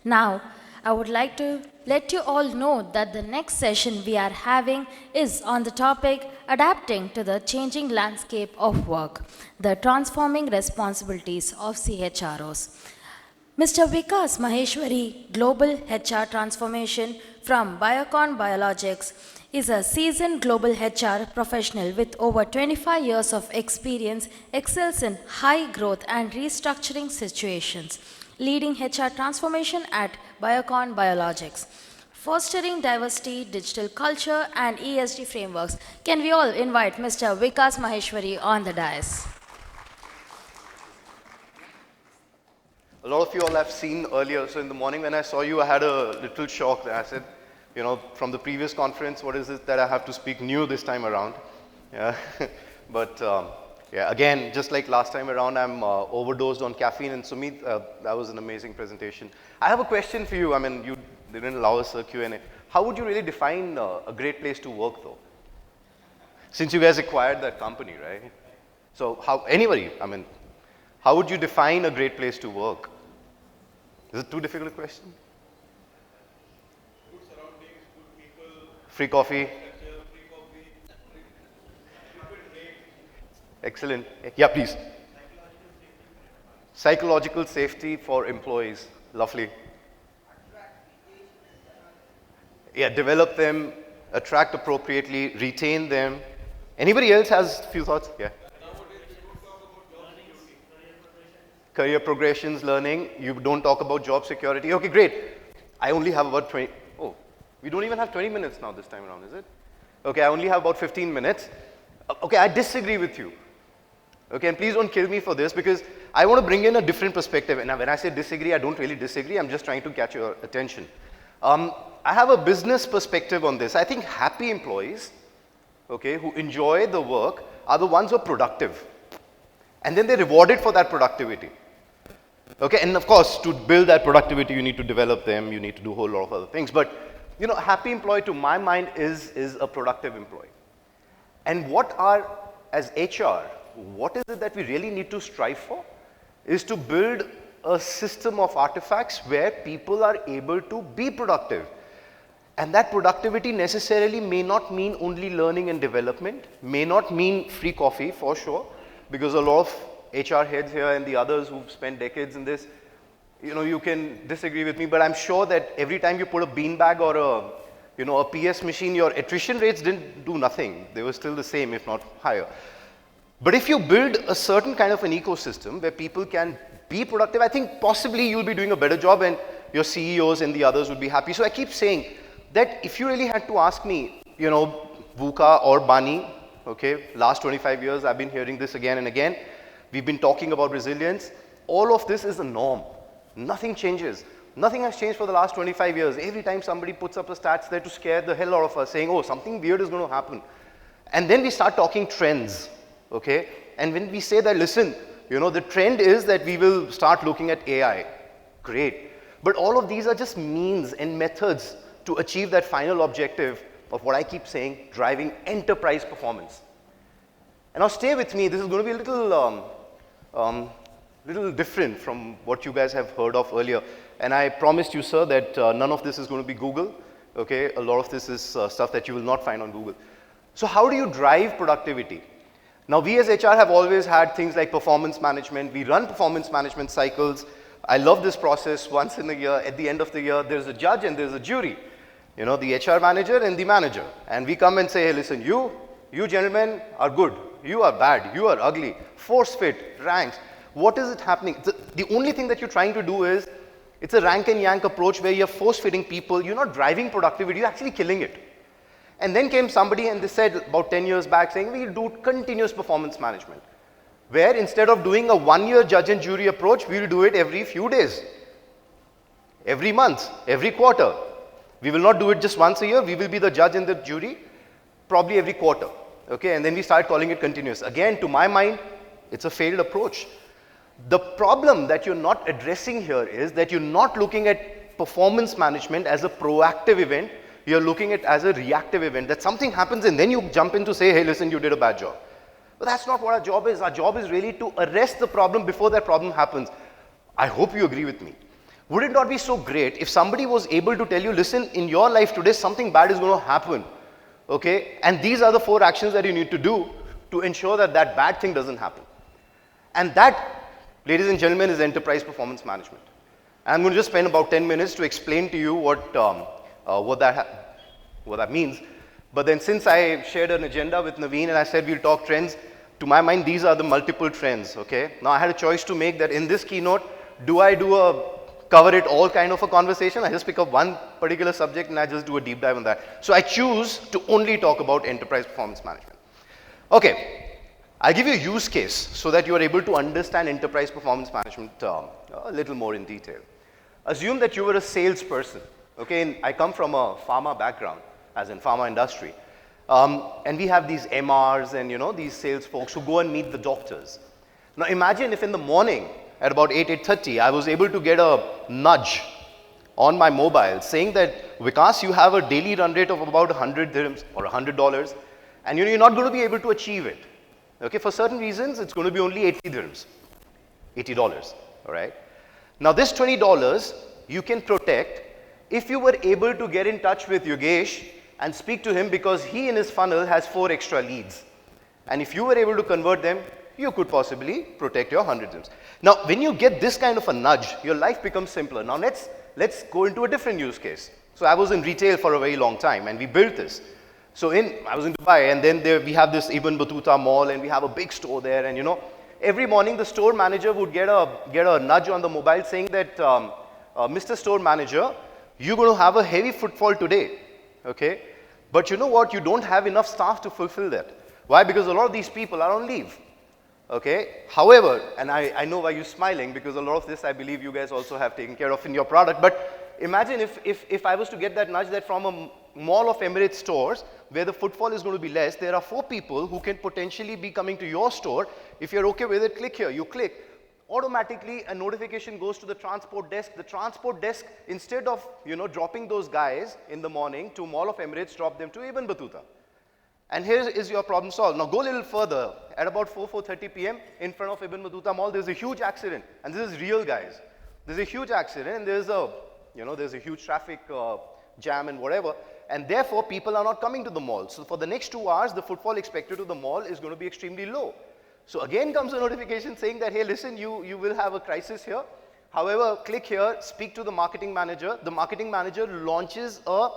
Now, I would like to let you all know that the next session we are having is on the topic Adapting to the Changing Landscape of Work, the Transforming Responsibilities of CHROs. Mr. Vikas Maheshwary, Global HR Transformation from Biocon Biologics, is a seasoned global HR professional with over 25 years of experience, excels in high growth and restructuring situations, leading HR transformation at Biocon Biologics, fostering diversity, digital culture, and ESG frameworks. Can we all invite Mr. Vikas Maheshwary on the dais? A lot of you all have seen earlier, so in the morning when I saw you, I had a little shock. I said, you know, from the previous conference, what is it that I have to speak new this time around? Yeah. But yeah, again, just like last time around, I'm overdosed on caffeine, and Sumit, that was an amazing presentation. I have a question for you. I mean, you didn't allow us a Q&A. How would you really define a great place to work, though? Since you guys acquired that company, right? So anybody, I mean, how would you define a great place to work? Is it too difficult a question? Good surroundings, good people. Free coffee. Free coffee. Frequent breaks. Excellent. Yeah, please. Psychological safety for employees. Lovely. Yeah, develop them, attract appropriately, retain them. Anybody else has a few thoughts? Yeah. Career progressions, learning. You don't talk about job security. Okay, great. I only have about 20. Oh, we don't even have 20 minutes now this time around, is it? Okay, I only have about 15 minutes. Okay, I disagree with you. Okay, and please don't kill me for this because I want to bring in a different perspective. And when I say disagree, I don't really disagree. I'm just trying to catch your attention. I have a business perspective on this. I think happy employees, okay, who enjoy the work are the ones who are productive. And then they're rewarded for that productivity. Okay, and of course, to build that productivity, you need to develop them, you need to do a whole lot of other things. But, you know, a happy employee, to my mind, is a productive employee. And as HR, what is it that we really need to strive for? Is to build a system of artifacts where people are able to be productive. And that productivity necessarily may not mean only learning and development, may not mean free coffee, for sure, because a lot of HR heads here and the others who've spent decades in this, you know, you can disagree with me, but I'm sure that every time you put a beanbag or a PS machine, your attrition rates didn't do nothing. They were still the same, if not higher. But if you build a certain kind of an ecosystem where people can be productive, I think possibly you'll be doing a better job and your CEOs and the others would be happy. So I keep saying that if you really had to ask me, you know, VUCA or Bani, okay, last 25 years I've been hearing this again and again. We've been talking about resilience. All of this is a norm. Nothing changes. Nothing has changed for the last 25 years. Every time somebody puts up a stats there to scare the hell out of us, saying, oh, something weird is going to happen. And then we start talking trends, okay? And when we say that, listen, you know, the trend is that we will start looking at AI. Great. But all of these are just means and methods to achieve that final objective of what I keep saying, driving enterprise performance. And now stay with me. This is going to be a little different from what you guys have heard of earlier. And I promised you, sir, that none of this is going to be Google. Okay, a lot of this is stuff that you will not find on Google. So how do you drive productivity? Now, we as HR have always had things like performance management. We run performance management cycles. I love this process. Once in a year, at the end of the year, there's a judge and there's a jury. You know, the HR manager and the manager. And we come and say, hey, listen, you gentlemen are good. You are bad. You are ugly. Force fit, ranks. What is it happening? The only thing that you're trying to do is, it's a rank and yank approach where you're force fitting people. You're not driving productivity. You're actually killing it. And then came somebody and they said about 10 years back saying, we'll do continuous performance management. Where instead of doing a 1-year judge and jury approach, we'll do it every few days. Every month, every quarter. We will not do it just once a year. We will be the judge and the jury probably every quarter. Okay, and then we start calling it continuous. Again, to my mind, it's a failed approach. The problem that you're not addressing here is that you're not looking at performance management as a proactive event. You're looking at it as a reactive event. That something happens and then you jump in to say, hey, listen, you did a bad job. But that's not what our job is. Our job is really to arrest the problem before that problem happens. I hope you agree with me. Would it not be so great if somebody was able to tell you, listen, in your life today, something bad is going to happen, okay? And these are the 4 actions that you need to do to ensure that that bad thing doesn't happen. And that, ladies and gentlemen, is enterprise performance management. And I'm going to just spend about 10 minutes to explain to you what that means. But then since I shared an agenda with Naveen and I said we'll talk trends, to my mind, these are the multiple trends, okay? Now, I had a choice to make that in this keynote, do I do a cover it all kind of a conversation? I just pick up one particular subject and I just do a deep dive on that. So I choose to only talk about enterprise performance management. Okay. I'll give you a use case so that you are able to understand enterprise performance management a little more in detail. Assume that you were a salesperson, okay? And I come from a pharma background, as in pharma industry. And we have these MRs and, these sales folks who go and meet the doctors. Now imagine if in the morning at about 8:30, I was able to get a nudge on my mobile saying that, Vikas, you have a daily run rate of about 100 dirhams or $100, and you're not going to be able to achieve it. Okay, for certain reasons, it's going to be only 80 dirhams, $80, all right? Now this $20 you can protect if you were able to get in touch with Yogesh and speak to him because he in his funnel has 4 extra leads. And if you were able to convert them, you could possibly protect your 100 dirhams. Now, when you get this kind of a nudge, your life becomes simpler. Now let's go into a different use case. So I was in retail for a very long time and we built this. So I was in Dubai, and then we have this Ibn Battuta mall, and we have a big store there, and every morning the store manager would get a nudge on the mobile saying that, Mr. Store Manager, you're going to have a heavy footfall today, okay? But you know what? You don't have enough staff to fulfill that. Why? Because a lot of these people are on leave, okay? However, and I know why you're smiling, because a lot of this I believe you guys also have taken care of in your product, but imagine if I was to get that nudge that from a mall of Emirates stores, where the footfall is going to be less, there are 4 people who can potentially be coming to your store. If you're okay with it, click here. You click. Automatically, a notification goes to the transport desk. The transport desk, instead of dropping those guys in the morning to Mall of Emirates, drop them to Ibn Battuta. And here is your problem solved. Now go a little further. At about 4:30 p.m. in front of Ibn Battuta Mall, there's a huge accident. And this is real, guys. There's a huge accident, and there's a huge traffic jam and whatever. And therefore, people are not coming to the mall. So for the next 2 hours, the footfall expected to the mall is going to be extremely low. So again comes a notification saying that, hey, listen, you will have a crisis here. However, click here, speak to the marketing manager. The marketing manager launches a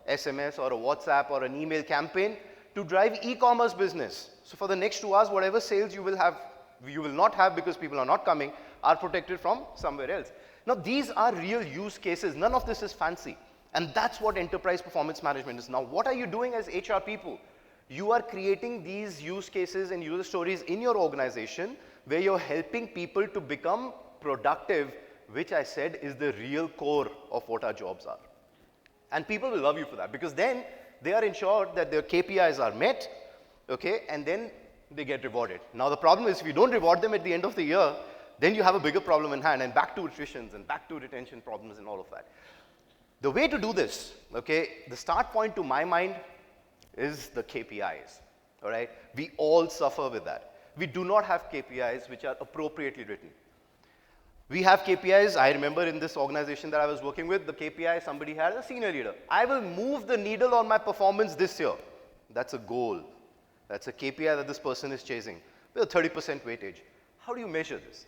SMS or a WhatsApp or an email campaign to drive e-commerce business. So for the next 2 hours, whatever sales you will not have because people are not coming, are protected from somewhere else. Now, these are real use cases. None of this is fancy. And that's what enterprise performance management is. Now, what are you doing as HR people? You are creating these use cases and user stories in your organization where you're helping people to become productive, which I said is the real core of what our jobs are. And people will love you for that because then they are ensured that their KPIs are met, okay, and then they get rewarded. Now, the problem is if you don't reward them at the end of the year, then you have a bigger problem in hand and back to attritions and back to retention problems and all of that. The way to do this, okay, the start point to my mind is the KPIs, all right? We all suffer with that. We do not have KPIs which are appropriately written. We have KPIs. I remember in this organization that I was working with, the KPI somebody had, a senior leader. I will move the needle on my performance this year. That's a goal. That's a KPI that this person is chasing with a 30% weightage. How do you measure this?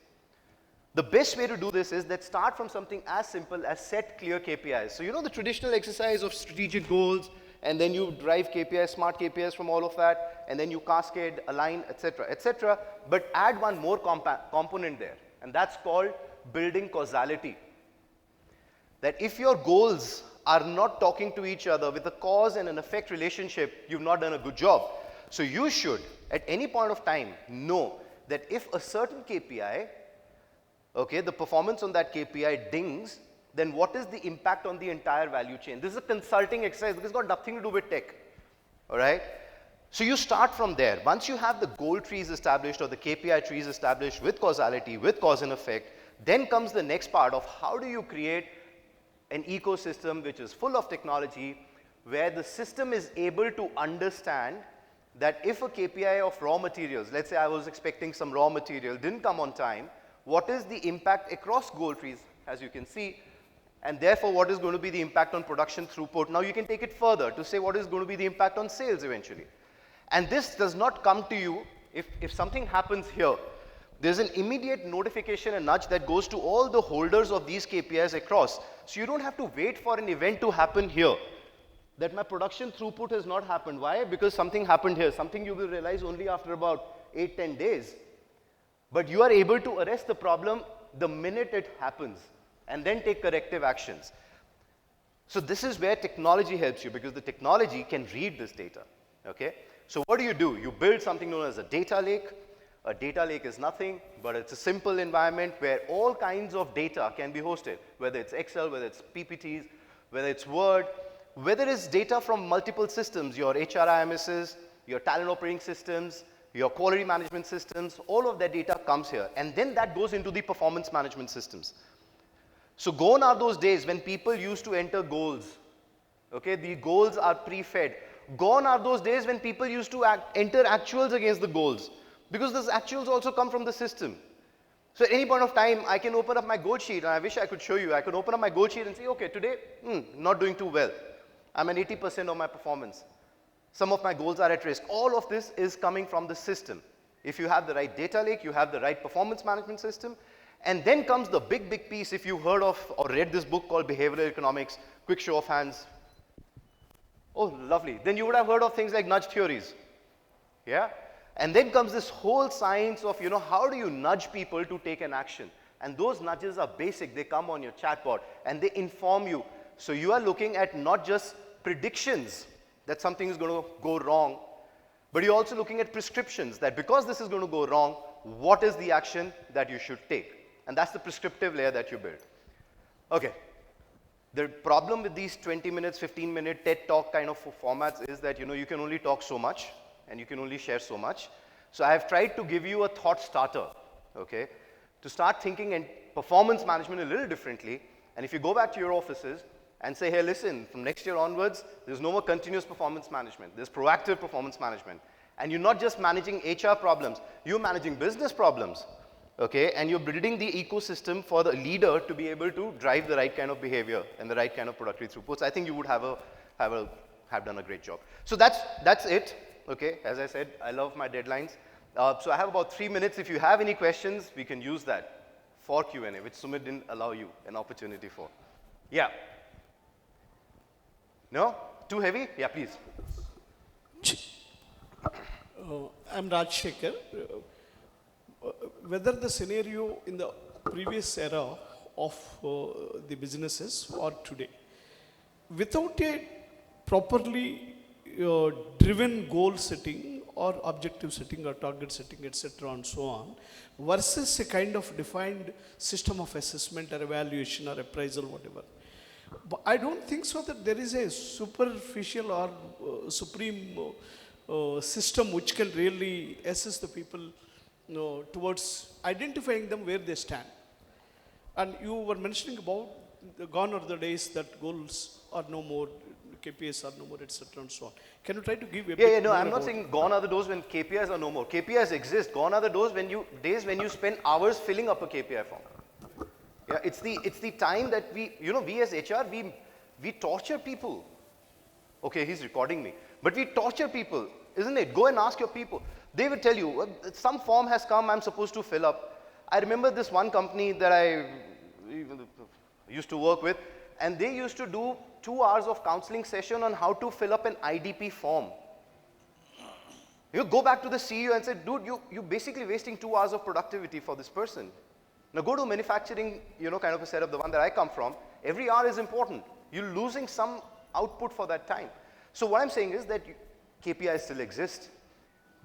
The best way to do this is that start from something as simple as set clear KPIs. So the traditional exercise of strategic goals, and then you drive KPIs, smart KPIs from all of that, and then you cascade, align, etc., but add one more component there, and that's called building causality. That if your goals are not talking to each other with a cause and an effect relationship, you've not done a good job. So you should, at any point of time, know that if a certain KPI, okay, the performance on that KPI dings, then what is the impact on the entire value chain? This is a consulting exercise. This has got nothing to do with tech, all right? So you start from there. Once you have the goal trees established or the KPI trees established with causality, with cause and effect, then comes the next part of how do you create an ecosystem which is full of technology where the system is able to understand that if a KPI of raw materials, let's say I was expecting some raw material, didn't come on time, what is the impact across goal trees? As you can see, and therefore what is going to be the impact on production throughput. Now you can take it further to say what is going to be the impact on sales eventually. And this does not come to you if something happens here. There's an immediate notification and nudge that goes to all the holders of these KPIs across. So you don't have to wait for an event to happen here. That my production throughput has not happened. Why? Because something happened here. Something you will realize only after about 8-10 days. But you are able to arrest the problem the minute it happens and then take corrective actions. So this is where technology helps you, because the technology can read this data. Okay? So what do? You build something known as a data lake. A data lake is nothing, but it's a simple environment where all kinds of data can be hosted, whether it's Excel, whether it's PPTs, whether it's Word, whether it's data from multiple systems, your HRIMSs, your talent operating systems, your quality management systems, all of that data comes here. And then that goes into the performance management systems. So gone are those days when people used to enter goals. Okay, the goals are pre-fed. Gone are those days when people used to enter actuals against the goals, because those actuals also come from the system. So at any point of time, I can open up my goal sheet, and I wish I could show you. I could open up my goal sheet and say, okay, today, not doing too well. I'm at 80% of my performance. Some of my goals are at risk. All of this is coming from the system. If you have the right data lake, you have the right performance management system. And then comes the big piece. If you've heard of or read this book called Behavioral Economics, quick show of hands. Oh, lovely. Then you would have heard of things like nudge theories. Yeah? And then comes this whole science of, how do you nudge people to take an action? And those nudges are basic. They come on your chatbot and they inform you. So you are looking at not just predictions that something is going to go wrong, but you're also looking at prescriptions that because this is going to go wrong, what is the action that you should take? And that's the prescriptive layer that you build. Okay. The problem with these 20 minutes, 15-minute TED Talk kind of formats is that, you can only talk so much and you can only share so much. So I have tried to give you a thought starter, okay, to start thinking and performance management a little differently. And if you go back to your offices and say, hey, listen, from next year onwards, there's no more continuous performance management. There's proactive performance management. And you're not just managing HR problems, you're managing business problems. Okay, and you're building the ecosystem for the leader to be able to drive the right kind of behavior and the right kind of productive throughputs. I think you would have done a great job. So that's it. Okay, as I said, I love my deadlines. So I have about 3 minutes. If you have any questions, we can use that for Q&A, which Sumit didn't allow you an opportunity for. Yeah. No? Too heavy? Yeah, please. I'm Raj Shekhar. Whether the scenario in the previous era of the businesses or today, without a properly driven goal setting or objective setting or target setting, etc. and so on, versus a kind of defined system of assessment or evaluation or appraisal, whatever. But I don't think so that there is a superficial or supreme system which can really assess the people towards identifying them where they stand. And you were mentioning about gone are the days that goals are no more, KPIs are no more, etc. and so on. Can you try to give a bit no, more I'm not saying gone are the days when KPIs are no more. KPIs exist. Gone are the days when you spend hours filling up a KPI form. Yeah, it's the time that we as HR, we torture people. Okay, he's recording me. But we torture people, isn't it? Go and ask your people. They will tell you, some form has come, I'm supposed to fill up. I remember this one company that I used to work with, and they used to do 2 hours of counseling session on how to fill up an IDP form. You go back to the CEO and say, dude, you're basically wasting 2 hours of productivity for this person. Now go to manufacturing, kind of a setup, the one that I come from. Every hour is important. You're losing some output for that time. So what I'm saying is that KPIs still exist.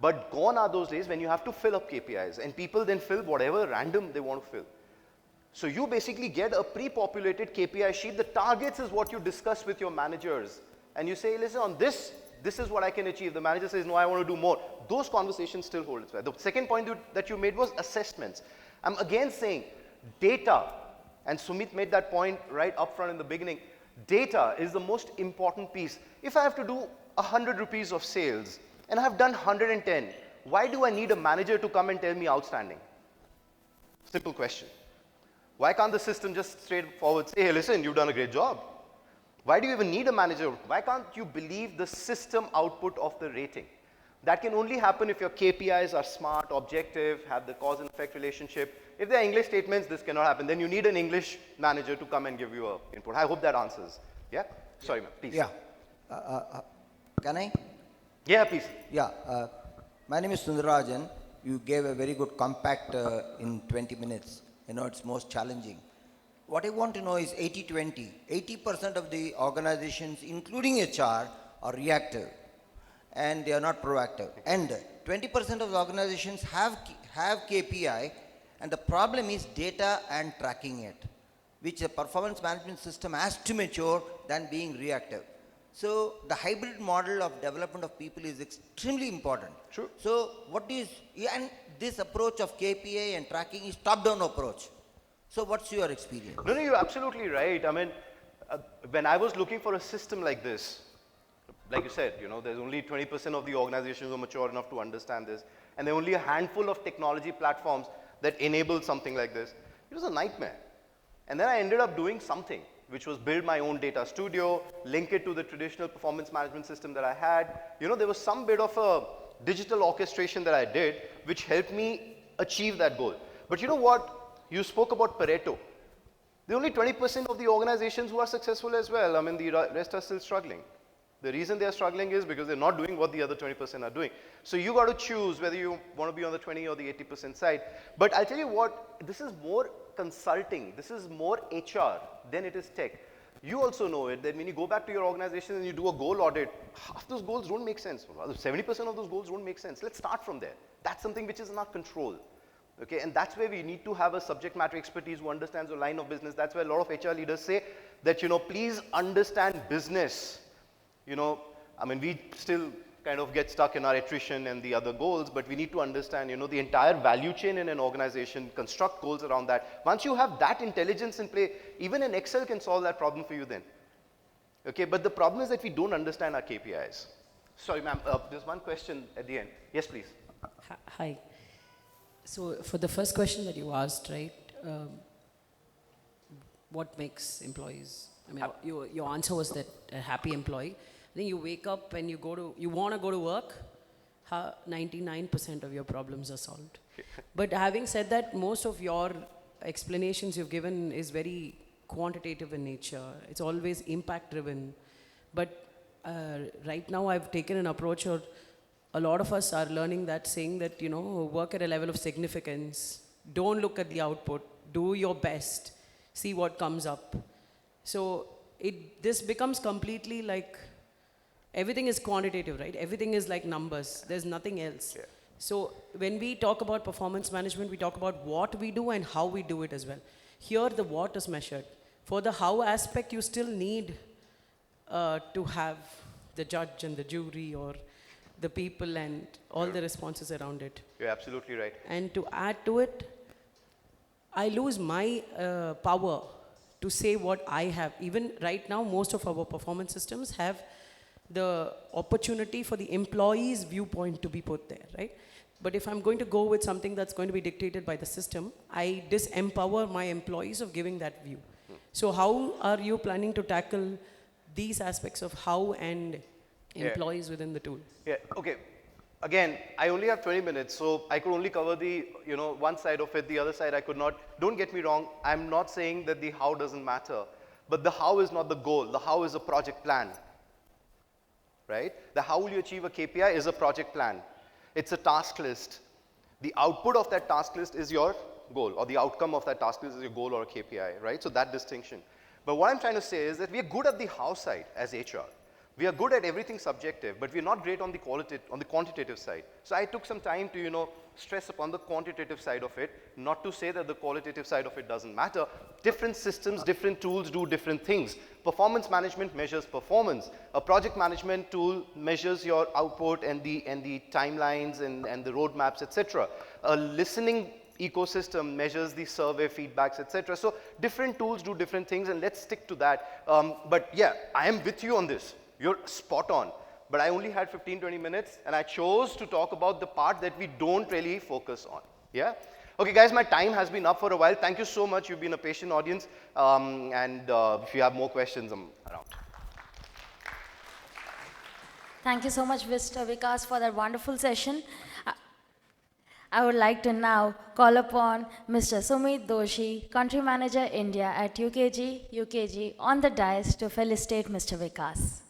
But gone are those days when you have to fill up KPIs and people then fill whatever random they want to fill. So you basically get a pre-populated KPI sheet. The targets is what you discuss with your managers. And you say, listen, on this is what I can achieve. The manager says, no, I want to do more. Those conversations still hold its value. The second point that you made was assessments. I'm again saying data, and Sumit made that point right up front in the beginning. Data is the most important piece. If I have to do 100 rupees of sales, and I have done 110, why do I need a manager to come and tell me outstanding? Simple question. Why can't the system just straightforward say, hey, listen, you've done a great job? Why do you even need a manager? Why can't you believe the system output of the rating? That can only happen if your KPIs are smart, objective, have the cause and effect relationship. If they're English statements, this cannot happen. Then you need an English manager to come and give you an input. I hope that answers. Yeah? Sorry, ma'am, please. Yeah. Can I? Yeah, please. Yeah. My name is Sundarajan. You gave a very good compact in 20 minutes. You know, it's most challenging. What I want to know is 80-20. 80% of the organizations, including HR, are reactive and they are not proactive. And 20% of the organizations have KPI, and the problem is data and tracking it, which a performance management system has to mature than being reactive. So the hybrid model of development of people is extremely important. True. So and this approach of KPI and tracking is top-down approach. So what's your experience? No, you're absolutely right. I mean, when I was looking for a system like this, like you said, there's only 20% of the organizations who are mature enough to understand this, and there are only a handful of technology platforms that enable something like this. It was a nightmare. And then I ended up doing something, which was build my own data studio, link it to the traditional performance management system that I had. There was some bit of a digital orchestration that I did, which helped me achieve that goal. But you know what? You spoke about Pareto. There are only 20% of the organizations who are successful as well. I mean, the rest are still struggling. The reason they're struggling is because they're not doing what the other 20% are doing. So you got to choose whether you want to be on the 20 or the 80% side. But I'll tell you what, this is more consulting. This is more HR than it is tech. You also know it that when you go back to your organization and you do a goal audit, half those goals don't make sense. 70% of those goals don't make sense. Let's start from there. That's something which is in our control. Okay, and that's where we need to have a subject matter expertise who understands the line of business. That's where a lot of HR leaders say that, please understand business. I mean, we still kind of get stuck in our attrition and the other goals, but we need to understand, the entire value chain in an organization, construct goals around that. Once you have that intelligence in play, even an Excel can solve that problem for you then. Okay, but the problem is that we don't understand our KPIs. Sorry, ma'am, there's one question at the end. Yes, please. Hi. So for the first question that you asked, right, what makes employees, I mean, your answer was that a happy employee. I think you wake up and you want to go to work, 99% of your problems are solved. But having said that, most of your explanations you've given is very quantitative in nature. It's always impact driven. But right now I've taken an approach, or a lot of us are learning that, saying that, work at a level of significance. Don't look at the output. Do your best. See what comes up. So this becomes completely like, everything is quantitative, right? Everything is like numbers. There's nothing else. Yeah. So when we talk about performance management, we talk about what we do and how we do it as well. Here, the what is measured. For the how aspect, you still need to have the judge and the jury, or the people and all the responses around it. You're absolutely right. And to add to it, I lose my power to say what I have. Even right now, most of our performance systems have the opportunity for the employee's viewpoint to be put there, right? But if I'm going to go with something that's going to be dictated by the system, I disempower my employees of giving that view. So how are you planning to tackle these aspects of how and employees within the tool? Yeah, okay. Again, I only have 20 minutes, so I could only cover the, one side of it, the other side I could not. Don't get me wrong, I'm not saying that the how doesn't matter, but the how is not the goal. The how is a project plan, right? The how will you achieve a KPI is a project plan. It's a task list. The output of that task list is your goal, or the outcome of that task list is your goal or a KPI, right? So that distinction. But what I'm trying to say is that we are good at the how side as HR. We are good at everything subjective, but we're not great on the quantitative side. So I took some time to, stress upon the quantitative side of it, not to say that the qualitative side of it doesn't matter. Different systems, different tools do different things. Performance management measures performance. A project management tool measures your output and the timelines and the roadmaps, etc. A listening ecosystem measures the survey feedbacks, etc. So different tools do different things, and let's stick to that. But yeah, I am with you on this. You're spot on. But I only had 15-20 minutes, and I chose to talk about the part that we don't really focus on. Yeah? Okay, guys, my time has been up for a while. Thank you so much. You've been a patient audience. If you have more questions, I'm around. Thank you so much, Mr. Vikas, for that wonderful session. I would like to now call upon Mr. Sumit Doshi, Country Manager India at UKG, on the dais to felicitate Mr. Vikas.